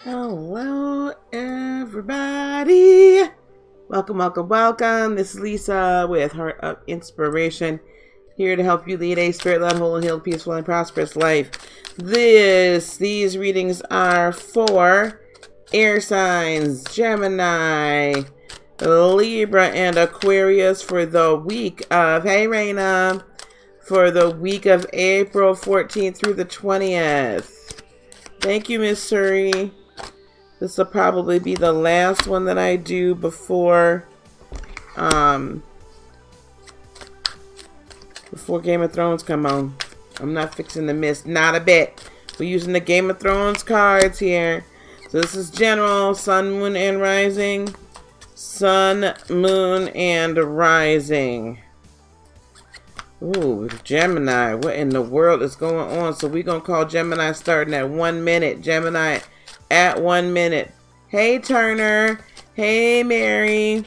Hello, everybody. Welcome. This is Lisa with Heart of Inspiration, here to help you lead a spirit-led, whole, and healed, peaceful, and prosperous life. These readings are for air signs, Gemini, Libra, and Aquarius for the week of, hey Raina, for the week of April 14th through the 20th. Thank you, Miss Suri. This will probably be the last one that I do before Game of Thrones come on. I'm not fixing to miss, not a bit. We're using the Game of Thrones cards here. So this is general, sun, moon, and rising. Sun, moon, and rising. Ooh, Gemini. What in the world is going on? So we're going to call Gemini starting at 1 minute. Gemini at 1 minute. Hey, Turner. Hey, Mary.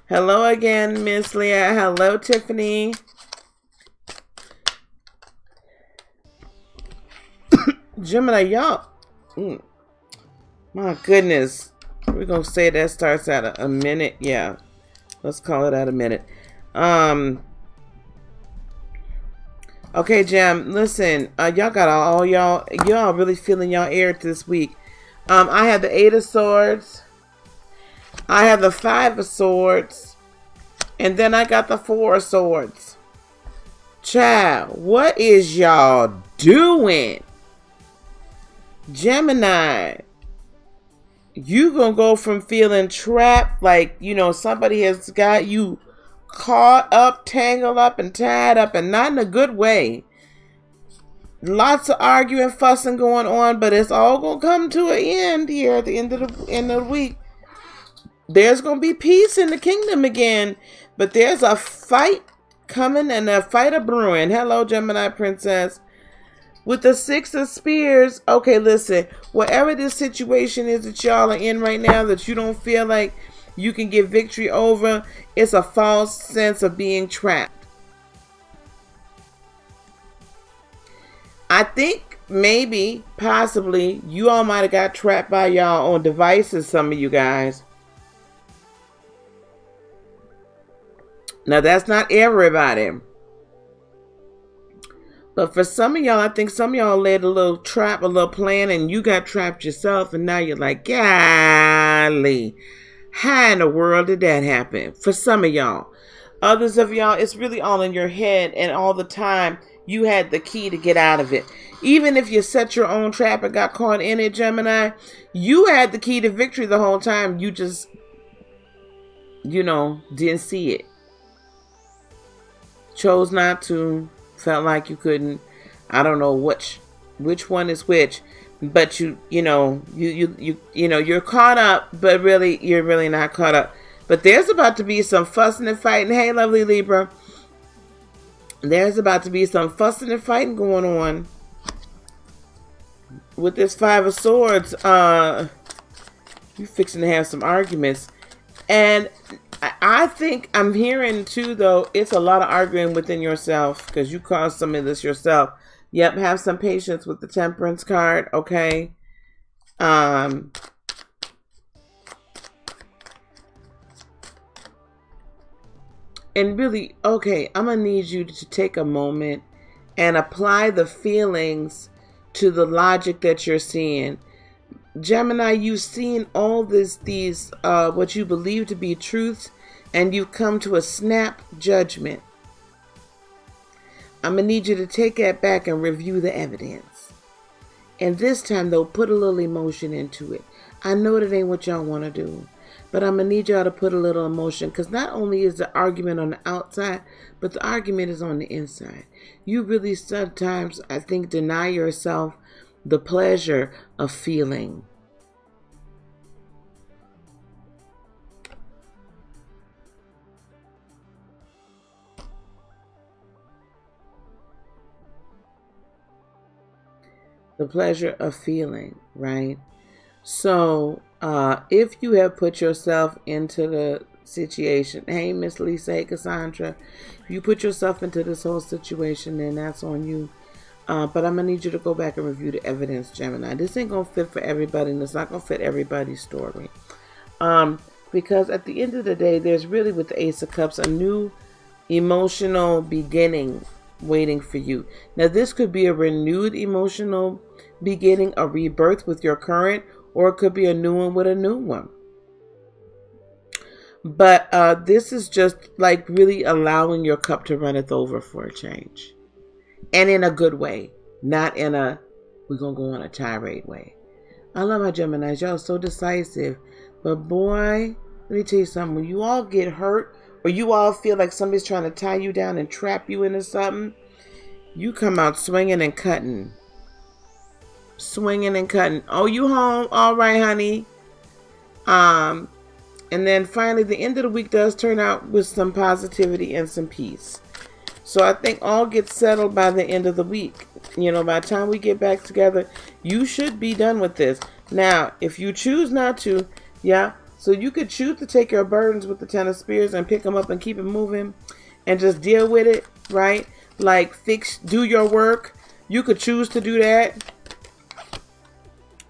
Hello again, Miss Leah. Hello, Tiffany. Gemini, y'all. My goodness. We're going to say that starts at a minute. Yeah. Let's call it at a minute. Okay, Gem, listen, y'all got all y'all really feeling y'all air this week. I have the 8 of Swords. I have the 5 of Swords. And then I got the 4 of Swords. Child, what is y'all doing? Gemini, you gonna go from feeling trapped, like, you know, somebody has got you caught up, tangled up, and tied up, and not in a good way. Lots of arguing, fussing going on, but it's all gonna come to an end here at the end of the week. There's gonna be peace in the kingdom again, but there's a fight coming and a fight a brewing. Hello, Gemini Princess. With the 6 of Spears, okay, listen, whatever this situation is that y'all are in right now that you don't feel like you can get victory over, it's a false sense of being trapped. I think maybe, possibly, you all might have got trapped by y'all own devices, some of you guys. Now, that's not everybody. But for some of y'all, I think some of y'all laid a little trap, a little plan, and you got trapped yourself, and now you're like, golly. How in the world did that happen? For some of y'all. Others of y'all, it's really all in your head, and all the time you had the key to get out of it. Even if you set your own trap and got caught in it, Gemini, you had the key to victory the whole time. You just, you know, didn't see it. Chose not to. Felt like you couldn't. I don't know which one is which. But you know, you're caught up, but really, you're really not caught up. But there's about to be some fussing and fighting. Hey, lovely Libra. There's about to be some fussing and fighting going on. With this 5 of Swords, you're fixing to have some arguments. And I think I'm hearing too, though, it's a lot of arguing within yourself because you caused some of this yourself. Yep, have some patience with the Temperance card, okay? And really, okay, I'm going to need you to take a moment and apply the feelings to the logic that you're seeing. Gemini, you've seen all these what you believe to be truths, and you've come to a snap judgment. I'm going to need you to take that back and review the evidence. And this time, though, put a little emotion into it. I know that ain't what y'all want to do, but I'm going to need y'all to put a little emotion, because not only is the argument on the outside, but the argument is on the inside. You really sometimes, I think, deny yourself the pleasure of feeling. The pleasure of feeling, right? So, if you have put yourself into the situation, hey, Miss Lisa, hey, Cassandra, if you put yourself into this whole situation, then that's on you. But I'm going to need you to go back and review the evidence, Gemini. This ain't going to fit for everybody, and it's not going to fit everybody's story. Because at the end of the day, there's really, with the Ace of Cups, a new emotional beginning waiting for you. Now, this could be a renewed emotional beginning, a rebirth with your current, or it could be a new one with a new one. But this is just like really allowing your cup to runneth over for a change. And in a good way. Not in a, we're going to go on a tirade way. I love my Geminis. Y'all are so decisive. But boy, let me tell you something. When you all get hurt, or you all feel like somebody's trying to tie you down and trap you into something, you come out swinging and cutting. Swinging and cutting. Oh, you home? All right, honey. And then finally, the end of the week does turn out with some positivity and some peace. So I think all gets settled by the end of the week. You know, by the time we get back together, you should be done with this. Now, if you choose not to, yeah, so you could choose to take your burdens with the Ten of Spears and pick them up and keep it moving and just deal with it, right? Like do your work. You could choose to do that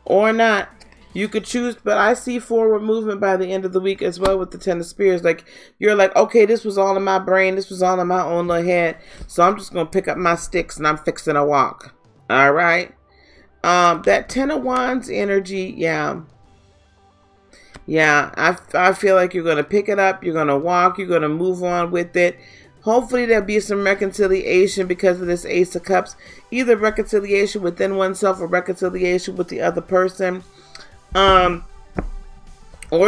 or not. You could choose, but I see forward movement by the end of the week as well with the Ten of Spears. Like, you're like, okay, this was all in my brain. This was all in my own little head. So I'm just going to pick up my sticks and I'm fixing a walk. All right. That Ten of Wands energy, yeah. Yeah, I feel like you're going to pick it up. You're going to walk. You're going to move on with it. Hopefully there'll be some reconciliation because of this Ace of Cups. Either reconciliation within oneself or reconciliation with the other person. Or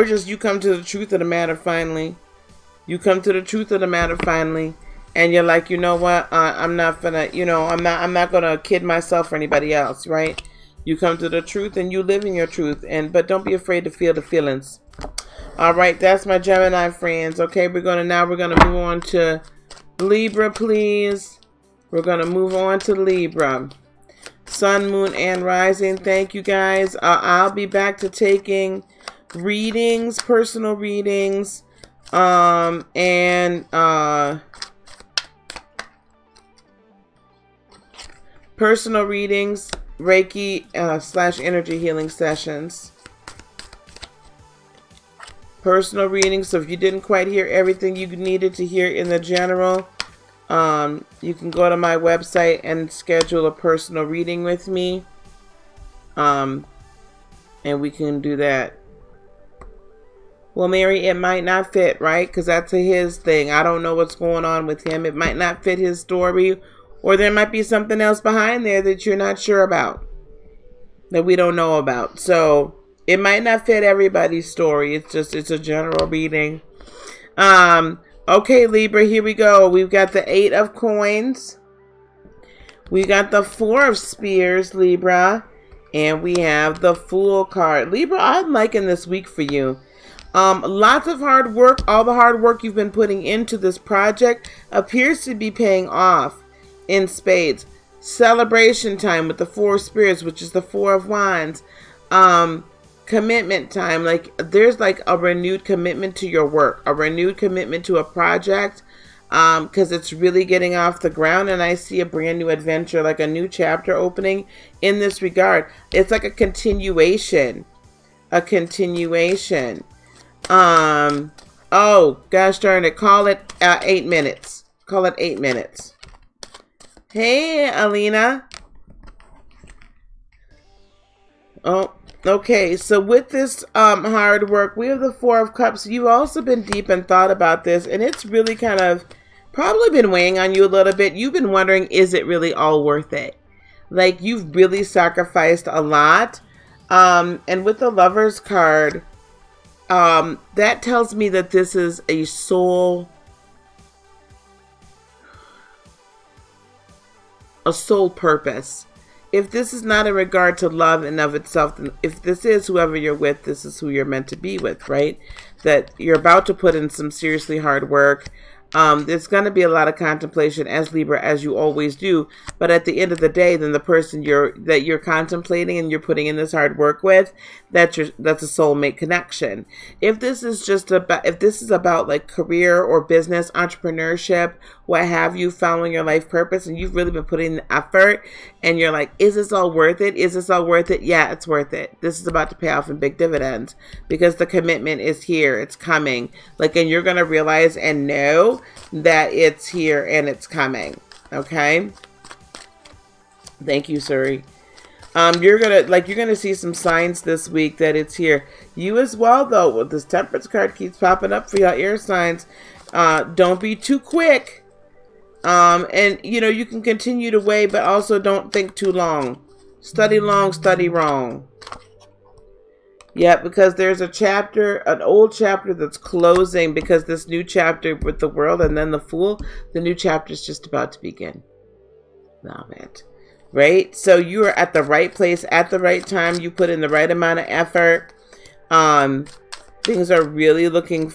just you come to the truth of the matter finally. You come to the truth of the matter finally, and you're like, you know what? I'm not gonna, you know, I'm not gonna kid myself or anybody else, right? You come to the truth and you live in your truth, but don't be afraid to feel the feelings. All right, that's my Gemini friends. Okay, we're gonna move on to Libra, please. We're gonna move on to Libra. Sun, moon, and rising. Thank you guys. I'll be back to taking readings, personal readings, personal readings, Reiki / energy healing sessions. Personal readings. So if you didn't quite hear everything you needed to hear in the general, you can go to my website and schedule a personal reading with me. And we can do that. Well, Mary, it might not fit, right? Because that's his thing. I don't know what's going on with him. It might not fit his story. Or there might be something else behind there that you're not sure about. That we don't know about. So, it might not fit everybody's story. It's a general reading. Okay, Libra, here we go. We've got the 8 of Coins. We got the 4 of Spears, Libra. And we have the Fool card. Libra, I'm liking this week for you. Lots of hard work. All the hard work you've been putting into this project appears to be paying off in spades. Celebration time with the 4 of Spears, which is the 4 of Wands. Commitment time. Like, there's like a renewed commitment to your work, a renewed commitment to a project, because it's really getting off the ground, and I see a brand new adventure, like a new chapter opening in this regard. It's like a continuation. Oh gosh darn it, call it 8 minutes. Call it 8 minutes. Hey, Alina. Oh, okay. So with this hard work, we have the 4 of Cups. You've also been deep and thought about this, and it's really kind of probably been weighing on you a little bit. You've been wondering, is it really all worth it? Like, you've really sacrificed a lot. And with the Lovers card, that tells me that this is a soul purpose. If this is not in regard to love in of itself, then if this is whoever you're with, this is who you're meant to be with, right? That you're about to put in some seriously hard work. There's going to be a lot of contemplation as Libra, as you always do. But at the end of the day, then the person that you're contemplating and you're putting in this hard work with, that's a soulmate connection. If this is about like career or business, entrepreneurship, what have you, following your life purpose, and you've really been putting the effort, and you're like, is this all worth it? Is this all worth it? Yeah, it's worth it. This is about to pay off in big dividends because the commitment is here. It's coming. Like, and you're going to realize and know that it's here and it's coming. Okay? Thank you, Suri. You're gonna see some signs this week that it's here. You as well, though. With this Temperance card keeps popping up for y'all air signs. Don't be too quick. And you know, you can continue to weigh, but also don't think too long. Study long, study wrong. Yeah, because there's a chapter, an old chapter that's closing because this new chapter with the world and then the Fool, the new chapter is just about to begin. Love it. Right? So you are at the right place at the right time. You put in the right amount of effort. Things are really looking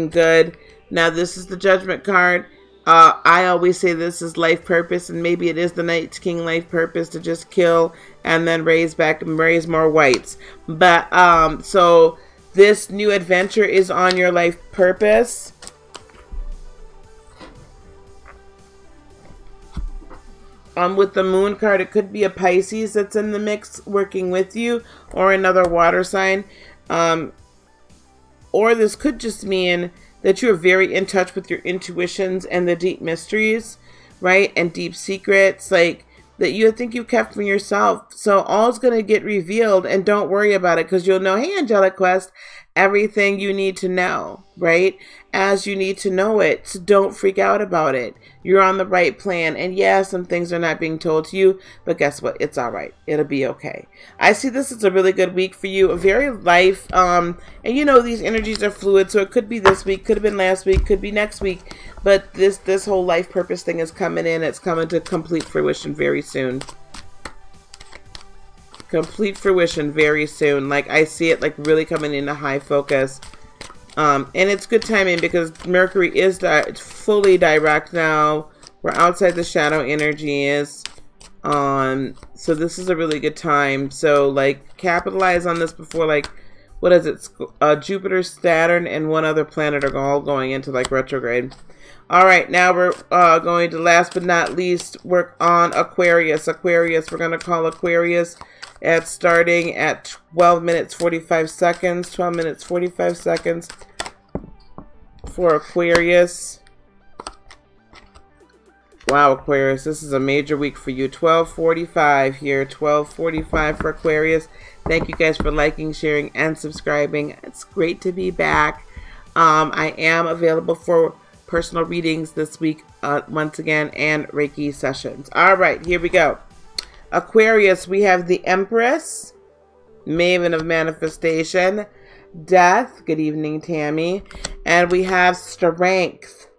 good. Now, this is the Judgment card. I always say this is life purpose, and maybe it is the Night's King life purpose to just kill and then raise more whites. But, so this new adventure is on your life purpose. With the Moon card, it could be a Pisces that's in the mix working with you, or another water sign. Or this could just mean that you're very in touch with your intuitions and the deep mysteries, right? And deep secrets, like, that you think you kept from yourself. So all's going to get revealed, and don't worry about it, because you'll know, hey, Angelic Quest, everything you need to know, right? As you need to know it. So don't freak out about it. You're on the right plan. And yeah, some things are not being told to you, but guess what? It's all right. It'll be okay. I see this as a really good week for you. A very life, and you know, these energies are fluid. So it could be this week, could have been last week, could be next week. But this whole life purpose thing is coming in. It's coming to complete fruition very soon. Complete fruition very soon. Like, I see it like really coming into high focus. And it's good timing because Mercury is fully direct now. We're outside the shadow energy is. So this is a really good time. So, like, capitalize on this before, like, what is it? Jupiter, Saturn, and one other planet are all going into, like, retrograde. All right, now we're going to, last but not least, work on Aquarius. Aquarius, we're going to call Aquarius at starting at 12 minutes 45 seconds. 12 minutes 45 seconds for Aquarius. Wow, Aquarius, this is a major week for you. 12:45 here. 12:45 for Aquarius. Thank you guys for liking, sharing, and subscribing. It's great to be back. I am available for personal readings this week once again, and Reiki sessions. All right, here we go. Aquarius, we have the Empress, Maven of Manifestation, Death, good evening, Tammy, and we have Strength.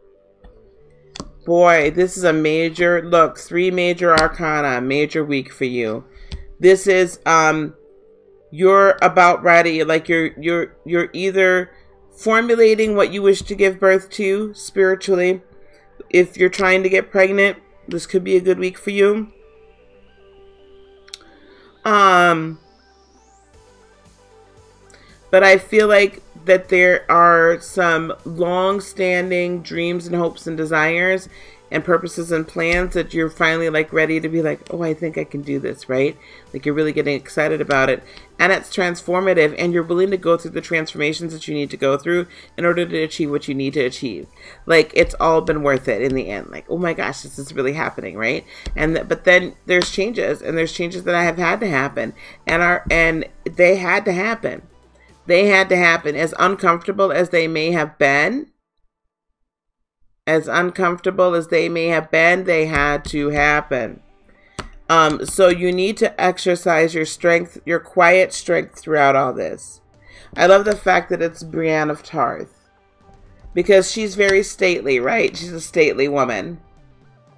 Boy, this is a major, look, 3 major arcana, major week for you. This is, you're about ready, like you're either formulating what you wish to give birth to spiritually. If you're trying to get pregnant, this could be a good week for you. But I feel like that there are some long-standing dreams and hopes and desires and purposes and plans that you're finally like ready to be like, oh, I think I can do this, right? Like you're really getting excited about it. And it's transformative, and you're willing to go through the transformations that you need to go through in order to achieve what you need to achieve. Like, it's all been worth it in the end. Like, oh my gosh, this is really happening, right? But then there's changes, and there's changes that have had to happen, and they had to happen. They had to happen. As uncomfortable as they may have been, they had to happen. So you need to exercise your strength, your quiet strength throughout all this. I love the fact that it's Brienne of Tarth, because she's very stately, right? She's a stately woman,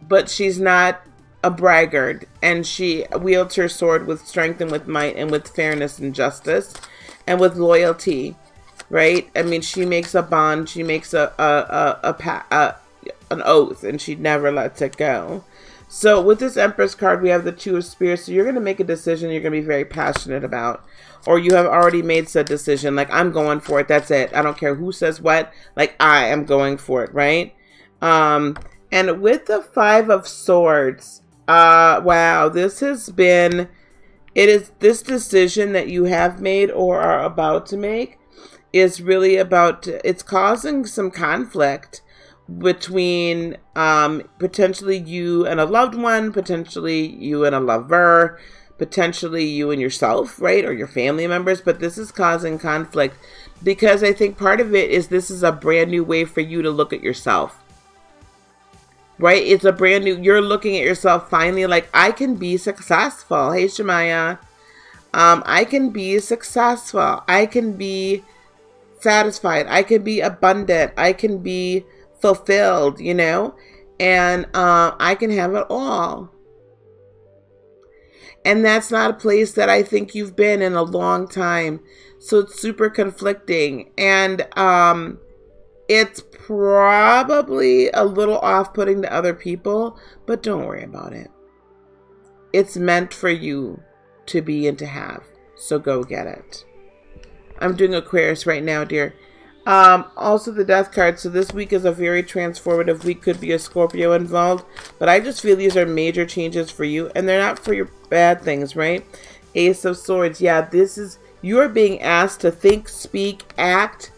but she's not a braggart, and she wields her sword with strength and with might and with fairness and justice and with loyalty, right? I mean, she makes a bond, she makes an oath, and she never lets it go. So with this Empress card, we have the Two of Spears. So you're going to make a decision you're going to be very passionate about, or you have already made said decision. Like, I'm going for it. That's it. I don't care who says what. Like, I am going for it, right? And with the Five of Swords, wow, this decision that you have made or are about to make is really about, it's causing some conflict between potentially you and a loved one, potentially you and a lover, potentially you and yourself, right? Or your family members. But this is causing conflict because I think part of it is this is a brand new way for you to look at yourself, right? It's a brand new, you're looking at yourself finally like, I can be successful. Hey, Shemaya. I can be successful. I can be satisfied. I can be abundant. I can be fulfilled, you know, and I can have it all. And that's not a place that I think you've been in a long time. So it's super conflicting. And it's probably a little off-putting to other people, but don't worry about it. It's meant for you to be and to have. So go get it. I'm doing Aquarius right now, dear. Also the Death card. So this week is a very transformative week. Could be a Scorpio involved, but I just feel these are major changes for you, and they're not for your bad things, right? Ace of Swords. Yeah, this is, you're being asked to think, speak, act,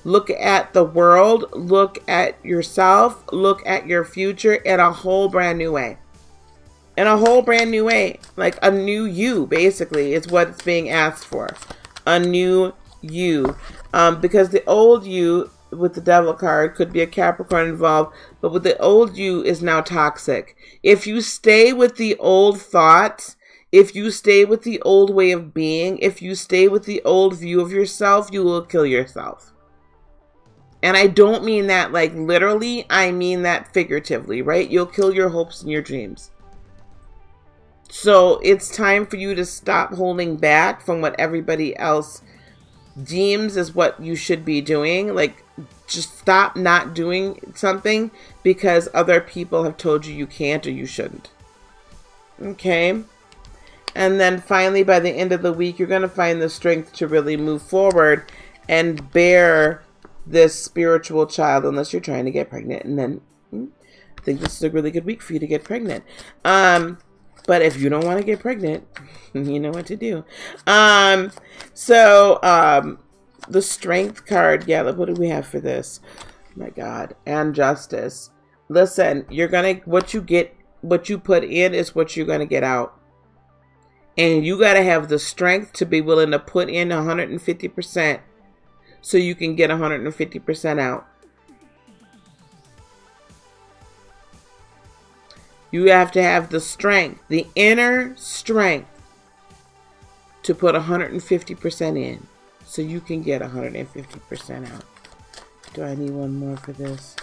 look at the world, look at yourself, look at your future in a whole brand new way. In a whole brand new way. Like a new you, basically, is what it's being asked for. A new you. Because the old you with the Devil card could be a Capricorn involved, but with the old you is now toxic. If you stay with the old thoughts, if you stay with the old way of being, if you stay with the old view of yourself, you will kill yourself. And I don't mean that like literally, I mean that figuratively, right? You'll kill your hopes and your dreams. So it's time for you to stop holding back from what everybody else deems as what you should be doing. Like, just stop not doing something because other people have told you you can't or you shouldn't. Okay? And then finally, by the end of the week, you're going to find the strength to really move forward and bear this spiritual child, unless you're trying to get pregnant. And then I think this is a really good week for you to get pregnant. But if you don't want to get pregnant, you know what to do. The Strength card. Yeah, what do we have for this? Oh my God. And Justice. Listen, you're going to, what you put in is what you're going to get out. And you got to have the strength to be willing to put in 150% so you can get 150% out. You have to have the strength, the inner strength to put 150% in so you can get 150% out. Do I need one more for this?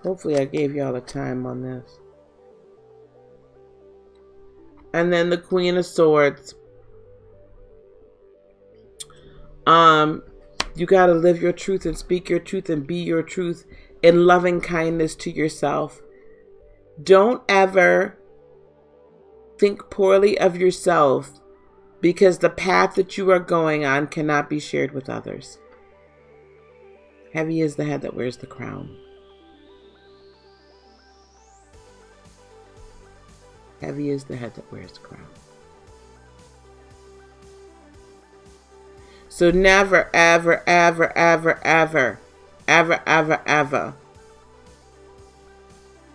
Hopefully I gave y'all a time on this. And then the Queen of Swords. You got to live your truth and speak your truth and be your truth in loving kindness to yourself. Don't ever think poorly of yourself because the path that you are going on cannot be shared with others. Heavy is the head that wears the crown. Heavy is the head that wears the crown. So never, ever, ever, ever, ever, ever, ever, ever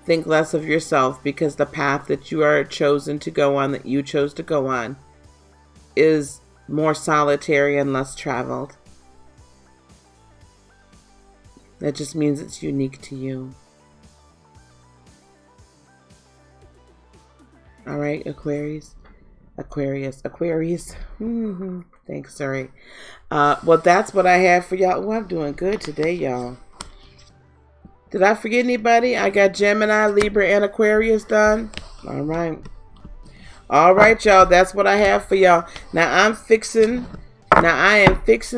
think less of yourself because the path that you are chosen to go on, that you chose to go on, is more solitary and less traveled. That just means it's unique to you. All right, Aquarius. Thanks, sorry. Well, that's what I have for y'all. Oh, I'm doing good today, y'all. Did I forget anybody? I got Gemini, Libra, and Aquarius done. All right. All right, y'all. That's what I have for y'all. Now I am fixing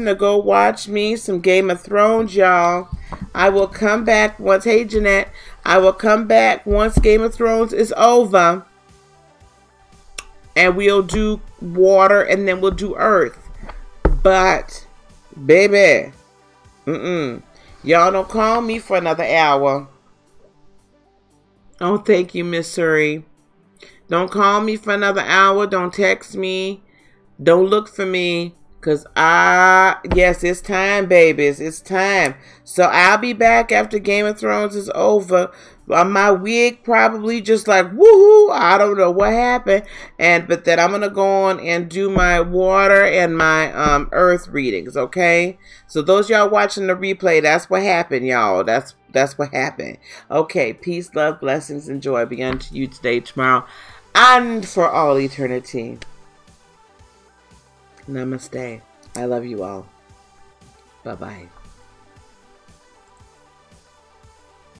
to go watch me some Game of Thrones, y'all. I will come back once. Hey, Jeanette. I will come back once Game of Thrones is over. And we'll do water and then we'll do earth. But, baby, Y'all don't call me for another hour. Oh, thank you, Miss Surrey. Don't call me for another hour. Don't text me. Don't look for me. Because yes, it's time, babies. It's time. So I'll be back after Game of Thrones is over. My wig probably just like, woohoo. I don't know what happened. But then I'm going to go on and do my water and my earth readings, okay? So those y'all watching the replay, that's what happened, y'all. That's what happened. Okay, peace, love, blessings, and joy be unto you today, tomorrow, and for all eternity. Namaste. I love you all. Bye-bye.